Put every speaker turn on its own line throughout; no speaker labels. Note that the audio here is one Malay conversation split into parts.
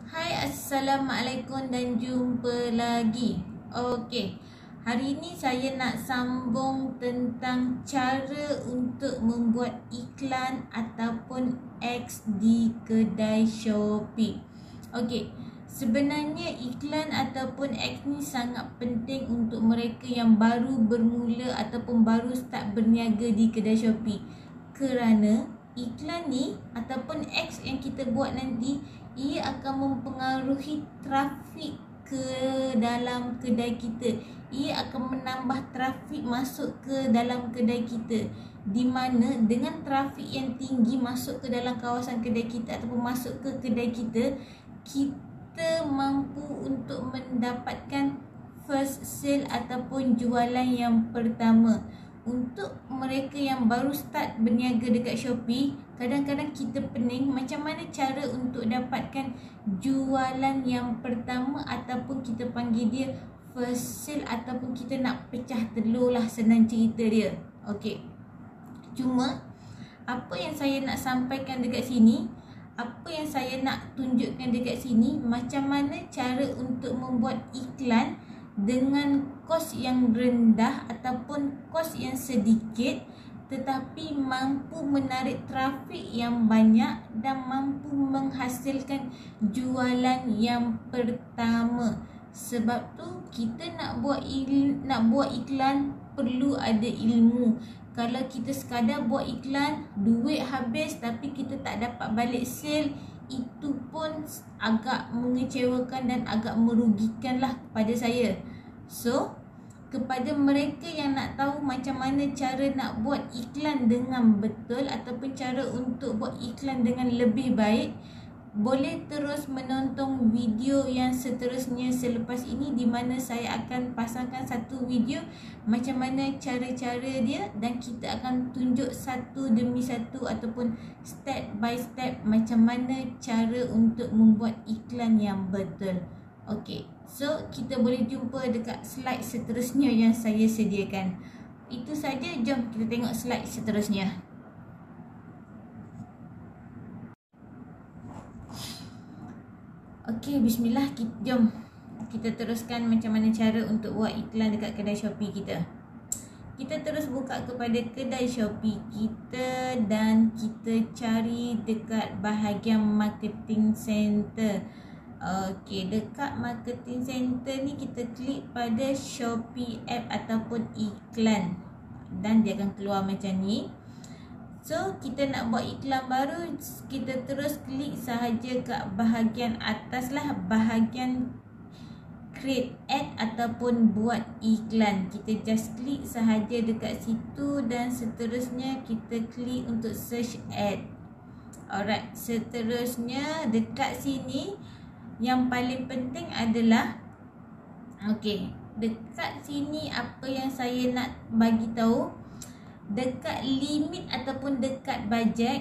Hai, Assalamualaikum dan jumpa lagi. Okey, hari ini saya nak sambung tentang cara untuk membuat iklan ataupun ads di kedai Shopee. Okey, sebenarnya iklan ataupun ads ni sangat penting untuk mereka yang baru bermula ataupun baru start berniaga di kedai Shopee. Kerana iklan ni ataupun ads yang kita buat nanti, ia akan mempengaruhi trafik ke dalam kedai kita. Ia akan menambah trafik masuk ke dalam kedai kita, di mana dengan trafik yang tinggi masuk ke dalam kawasan kedai kita ataupun masuk ke kedai kita, kita mampu untuk mendapatkan first sale ataupun jualan yang pertama. Untuk mereka yang baru start berniaga dekat Shopee, kadang-kadang kita pening macam mana cara untuk dapatkan jualan yang pertama ataupun kita panggil dia first sale ataupun kita nak pecah telur lah, senang cerita dia. Okey. Cuma apa yang saya nak sampaikan dekat sini, apa yang saya nak tunjukkan dekat sini, macam mana cara untuk membuat iklan dengan kos yang rendah ataupun kos yang sedikit, tetapi mampu menarik trafik yang banyak dan mampu menghasilkan jualan yang pertama. Sebab tu kita nak buat iklan perlu ada ilmu. Kalau kita sekadar buat iklan, duit habis tapi kita tak dapat balik sale, itu pun agak mengecewakan dan agak merugikan lah kepada saya. So, kepada mereka yang nak tahu macam mana cara nak buat iklan dengan betul ataupun cara untuk buat iklan dengan lebih baik, boleh terus menonton video yang seterusnya selepas ini, di mana saya akan pasangkan satu video macam mana cara-cara dia dan kita akan tunjuk satu demi satu ataupun step by step macam mana cara untuk membuat iklan yang betul. Okey, so kita boleh jumpa dekat slide seterusnya yang saya sediakan. Itu saja, jom kita tengok slide seterusnya. Okey, bismillah, jom kita teruskan macam mana cara untuk buat iklan dekat kedai Shopee kita. Kita terus buka kepada kedai Shopee kita dan kita cari dekat bahagian marketing center. Okey, dekat marketing center ni kita klik pada Shopee app ataupun iklan dan dia akan keluar macam ni. So, kita nak buat iklan baru, kita terus klik sahaja kat bahagian atas lah, bahagian create ad ataupun buat iklan. Kita just klik sahaja dekat situ dan seterusnya kita klik untuk search ad. Alright, seterusnya dekat sini yang paling penting adalah, okey, dekat sini apa yang saya nak bagi tahu, dekat limit ataupun dekat bajet,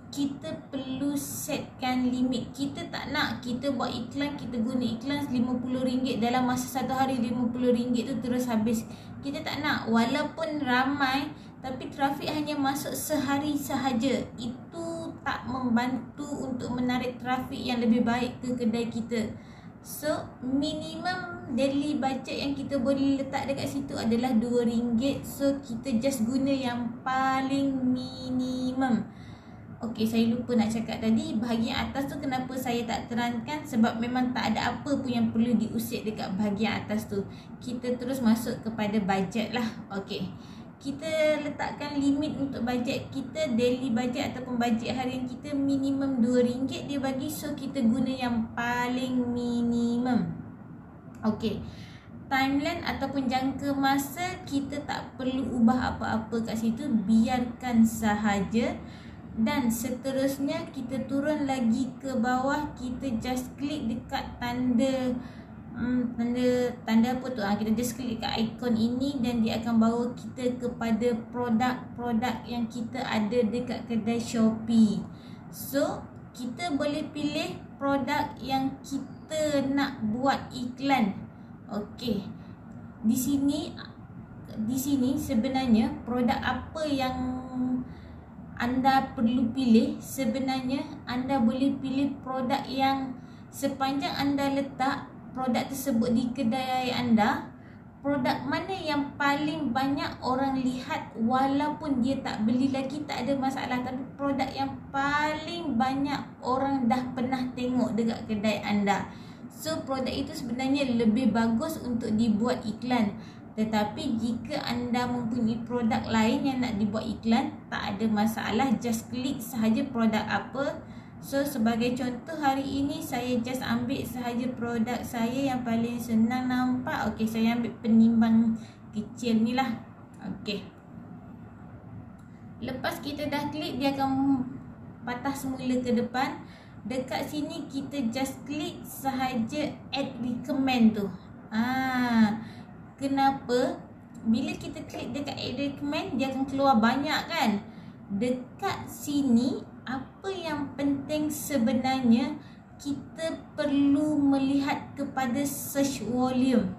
kita perlu setkan limit. Kita tak nak kita buat iklan, kita guna iklan RM50 dalam masa satu hari, RM50 tu terus habis. Kita tak nak, walaupun ramai tapi trafik hanya masuk sehari sahaja. Itu tak membantu untuk menarik trafik yang lebih baik ke kedai kita. So, minimum daily budget yang kita boleh letak dekat situ adalah RM2. So, kita just guna yang paling minimum. Okey, saya lupa nak cakap tadi, bahagian atas tu kenapa saya tak terangkan, sebab memang tak ada apa pun yang perlu diusik dekat bahagian atas tu. Kita terus masuk kepada budget lah. Okey, kita letakkan limit untuk bajet kita, daily budget ataupun bajet harian kita minimum RM2 dia bagi. So, kita guna yang paling minimum. Okey, timeline ataupun jangka masa kita tak perlu ubah apa-apa kat situ, biarkan sahaja. Dan seterusnya kita turun lagi ke bawah, kita just klik dekat tanda apa tu, kita just klik dekat ikon ini dan dia akan bawa kita kepada produk-produk yang kita ada dekat kedai Shopee. So, kita boleh pilih produk yang kita nak buat iklan. Okey, di sini sebenarnya produk apa yang anda perlu pilih, sebenarnya anda boleh pilih produk yang sepanjang anda letak produk tersebut di kedai anda, produk mana yang paling banyak orang lihat walaupun dia tak beli lagi tak ada masalah, tapi produk yang paling banyak orang dah pernah tengok dekat kedai anda. So produk itu sebenarnya lebih bagus untuk dibuat iklan. Tetapi jika anda mempunyai produk lain yang nak dibuat iklan, tak ada masalah, just klik sahaja produk apa. So sebagai contoh hari ini saya just ambil sahaja produk saya yang paling senang nampak. Okey, saya ambil penimbang kecil ni lah. Okey. Lepas kita dah klik, dia akan patah semula ke depan. Dekat sini kita just klik sahaja add recommend tu. Kenapa? Bila kita klik dekat add recommend, dia akan keluar banyak kan? Dekat sini, apa yang penting sebenarnya, kita perlu melihat kepada search volume.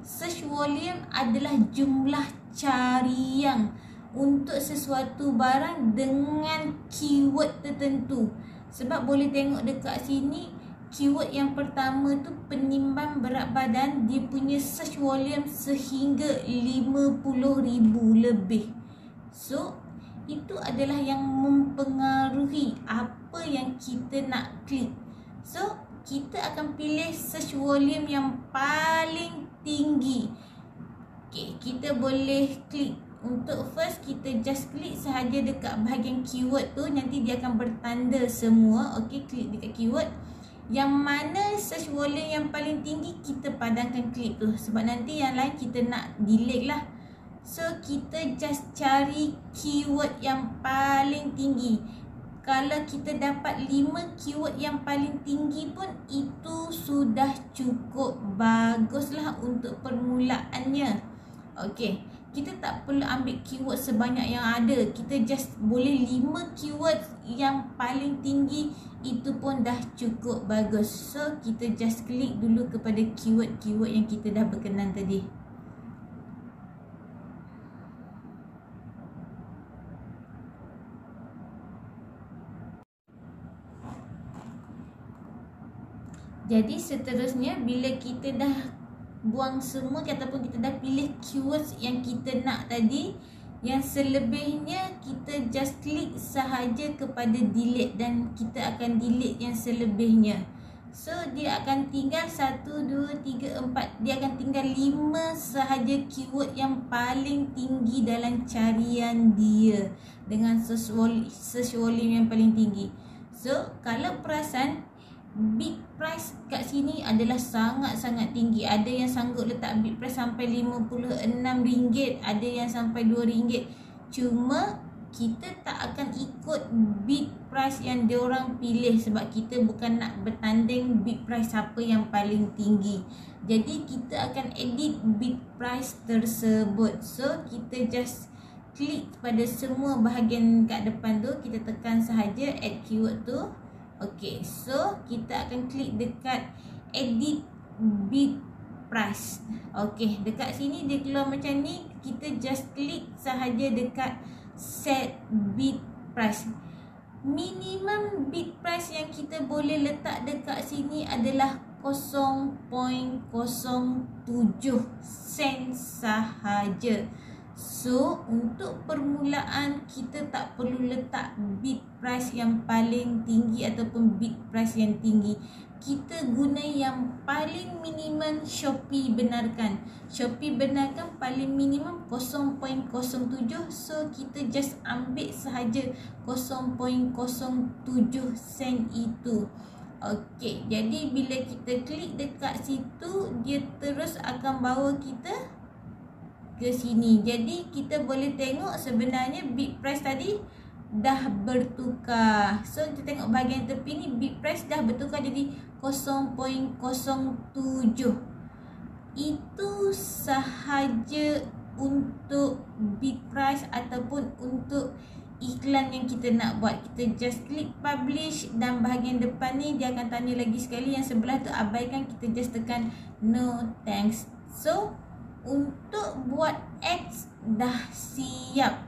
Search volume adalah jumlah carian untuk sesuatu barang dengan keyword tertentu. Sebab boleh tengok dekat sini, keyword yang pertama tu penimbang berat badan, dia punya search volume sehingga 50,000 lebih. So itu adalah yang mempengaruhi apa yang kita nak klik. So kita akan pilih search volume yang paling tinggi. Okay, kita boleh klik. Untuk first, kita just klik sahaja dekat bahagian keyword tu, nanti dia akan bertanda semua. Okey, klik dekat keyword. Yang mana search volume yang paling tinggi, kita padamkan klik tu. Sebab nanti yang lain kita nak delete lah. So, kita just cari keyword yang paling tinggi. Kalau kita dapat 5 keyword yang paling tinggi pun, itu sudah cukup baguslah untuk permulaannya. Okey, kita tak perlu ambil keyword sebanyak yang ada. Kita just boleh 5 keyword yang paling tinggi, itu pun dah cukup bagus. So kita just klik dulu kepada keyword-keyword yang kita dah berkenan tadi. Jadi seterusnya, bila kita dah buang semua ataupun kita dah pilih keywords yang kita nak tadi, yang selebihnya kita just klik sahaja kepada delete dan kita akan delete yang selebihnya. So dia akan tinggal 1, 2, 3, 4. Dia akan tinggal 5 sahaja keyword yang paling tinggi dalam carian dia dengan search volume yang paling tinggi. So kalau perasan, bid price kat sini adalah sangat-sangat tinggi. Ada yang sanggup letak bid price sampai RM56, ada yang sampai RM2. Cuma kita tak akan ikut bid price yang diorang pilih, sebab kita bukan nak bertanding bid price siapa yang paling tinggi. Jadi kita akan edit bid price tersebut. So kita just klik pada semua bahagian kat depan tu, kita tekan sahaja add keyword tu. Okey, so kita akan klik dekat edit bid price. Okey, dekat sini dia keluar macam ni. Kita just klik sahaja dekat set bid price. Minimum bid price yang kita boleh letak dekat sini adalah 0.07 sen sahaja. So untuk permulaan, kita tak perlu letak bid price yang paling tinggi ataupun bid price yang tinggi. Kita guna yang paling minimum Shopee benarkan. Shopee benarkan paling minimum 0.07. So kita just ambil sahaja 0.07 sen itu. Okey, jadi bila kita klik dekat situ, dia terus akan bawa kita ke sini. Jadi kita boleh tengok sebenarnya bid price tadi dah bertukar. So kita tengok bahagian tepi ni, bid price dah bertukar jadi 0.07. Itu sahaja untuk bid price ataupun untuk iklan yang kita nak buat. Kita just klik publish, dan bahagian depan ni dia akan tanya lagi sekali, yang sebelah tu abaikan, kita just tekan no thanks. So untuk buat ads dah siap.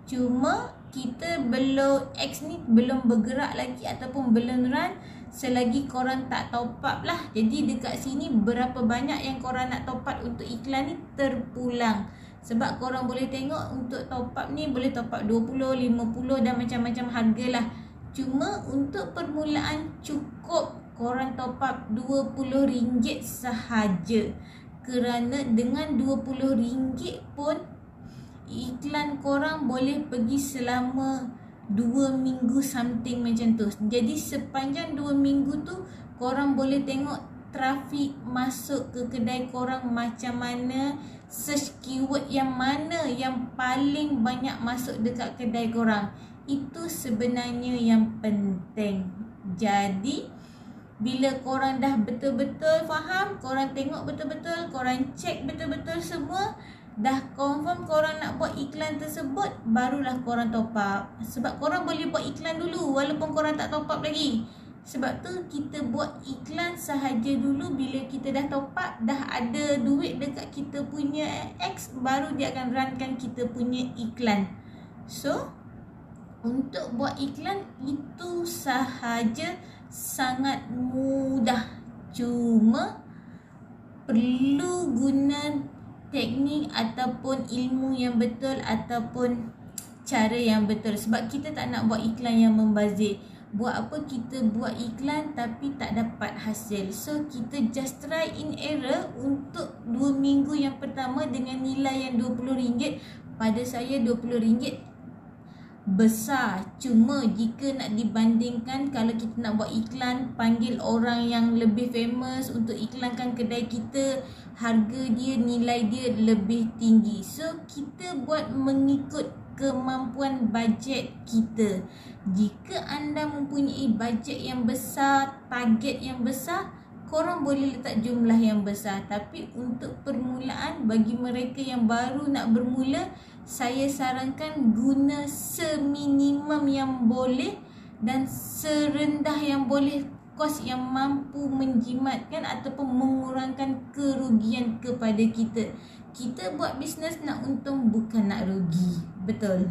Cuma kita belum, X ni belum bergerak lagi ataupun belum run selagi korang tak top up lah. Jadi dekat sini berapa banyak yang korang nak top up untuk iklan ni terpulang. Sebab korang boleh tengok untuk top up ni boleh top up 20, 50 dan macam-macam harga lah. Cuma untuk permulaan cukup korang top up RM20 sahaja. Kerana dengan RM20 pun iklan korang boleh pergi selama 2 minggu something macam tu. Jadi sepanjang 2 minggu tu korang boleh tengok trafik masuk ke kedai korang macam mana, search keyword yang mana yang paling banyak masuk dekat kedai korang. Itu sebenarnya yang penting. Jadi bila korang dah betul-betul faham, korang tengok betul-betul, korang check betul-betul semua, dah confirm korang nak buat iklan tersebut, barulah korang top up. Sebab korang boleh buat iklan dulu walaupun korang tak top up lagi. Sebab tu kita buat iklan sahaja dulu. Bila kita dah top up, dah ada duit dekat kita punya X, baru dia akan runkan kita punya iklan. So untuk buat iklan itu sahaja, sangat mudah. Cuma perlu guna teknik ataupun ilmu yang betul ataupun cara yang betul. Sebab kita tak nak buat iklan yang membazir. Buat apa kita buat iklan tapi tak dapat hasil. So kita just try in error untuk 2 minggu yang pertama dengan nilai yang RM20. Pada saya RM20 besar. Cuma jika nak dibandingkan, kalau kita nak buat iklan, panggil orang yang lebih famous untuk iklankan kedai kita, harga dia, nilai dia lebih tinggi. So kita buat mengikut kemampuan bajet kita. Jika anda mempunyai bajet yang besar, target yang besar, korang boleh letak jumlah yang besar. Tapi untuk permulaan, bagi mereka yang baru nak bermula, saya sarankan guna seminimum yang boleh dan serendah yang boleh, kos yang mampu menjimatkan ataupun mengurangkan kerugian kepada kita. Kita buat bisnes nak untung, bukan nak rugi. Betul.